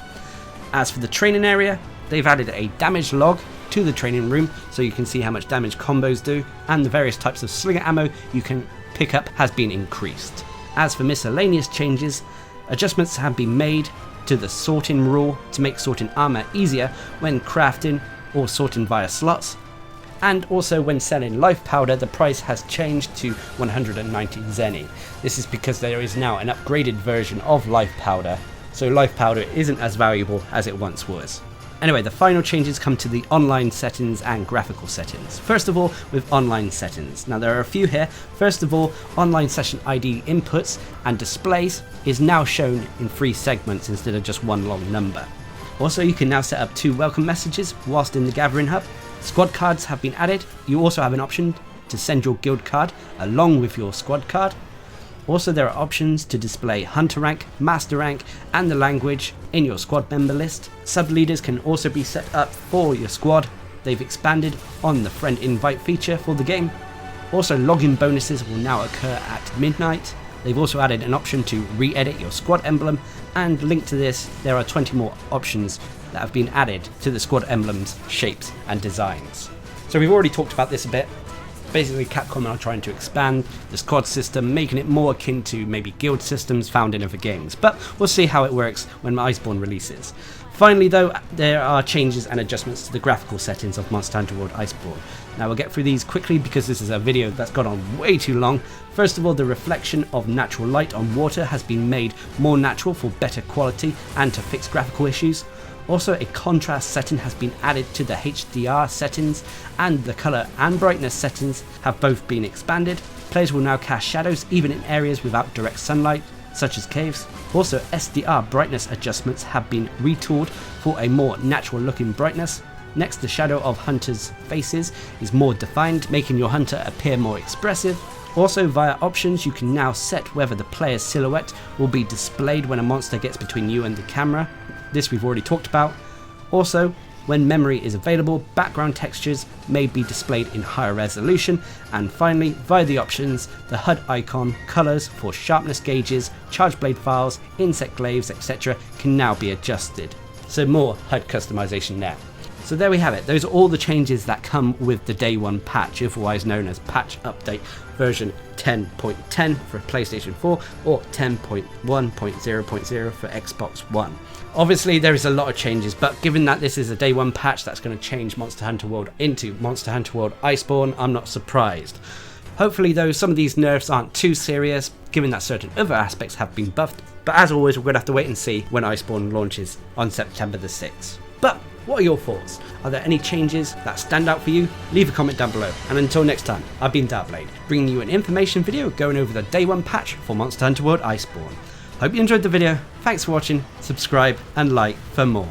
As for the training area, they've added a damage log to the training room so you can see how much damage combos do, and the various types of slinger ammo you can pick up has been increased. As for miscellaneous changes, adjustments have been made to the sorting rule to make sorting armor easier when crafting or sorting via slots. And also when selling life powder, the price has changed to 190 zeni. This is because there is now an upgraded version of life powder, so life powder isn't as valuable as it once was. Anyway, the final changes come to the online settings and graphical settings. First of all, with online settings. Now there are a few here. First of all, online session ID inputs and displays is now shown in 3 segments instead of just one long number. Also, you can now set up 2 welcome messages whilst in the gathering hub. Squad cards have been added. You also have an option to send your guild card along with your squad card. Also, there are options to display hunter rank, master rank, and the language in your squad member list. Sub leaders can also be set up for your squad. They've expanded on the friend invite feature for the game. Also, login bonuses will now occur at midnight. They've also added an option to re-edit your squad emblem, and linked to this, there are 20 more options that have been added to the squad emblems, shapes, and designs. So we've already talked about this a bit. Basically, Capcom are trying to expand the squad system, making it more akin to maybe guild systems found in other games, but we'll see how it works when Iceborne releases. Finally though, there are changes and adjustments to the graphical settings of Monster Hunter World Iceborne. Now we'll get through these quickly because this is a video that's gone on way too long. First of all, the reflection of natural light on water has been made more natural for better quality and to fix graphical issues. Also, a contrast setting has been added to the HDR settings, and the colour and brightness settings have both been expanded. Players will now cast shadows even in areas without direct sunlight, such as caves. Also, SDR brightness adjustments have been retooled for a more natural looking brightness. Next, the shadow of hunters' faces is more defined, making your hunter appear more expressive. Also, via options, you can now set whether the player's silhouette will be displayed when a monster gets between you and the camera. This we've already talked about. Also, when memory is available, background textures may be displayed in higher resolution. And finally, via the options, the HUD icon, colours for sharpness gauges, charge blade files, insect glaives, etc. can now be adjusted. So more HUD customization there. So there we have it. Those are all the changes that come with the day 1 patch, otherwise known as patch update version 10.10 for PlayStation 4 or 10.1.0.0 for Xbox One. Obviously there is a lot of changes, but given that this is a day 1 patch that's going to change Monster Hunter World into Monster Hunter World Iceborne, I'm not surprised. Hopefully though, some of these nerfs aren't too serious, given that certain other aspects have been buffed, but as always we're going to have to wait and see when Iceborne launches on September the 6th. But what are your thoughts? Are there any changes that stand out for you? Leave a comment down below. And until next time, I've been Darcblade, bringing you an information video going over the day 1 patch for Monster Hunter World Iceborne. Hope you enjoyed the video, thanks for watching, subscribe and like for more.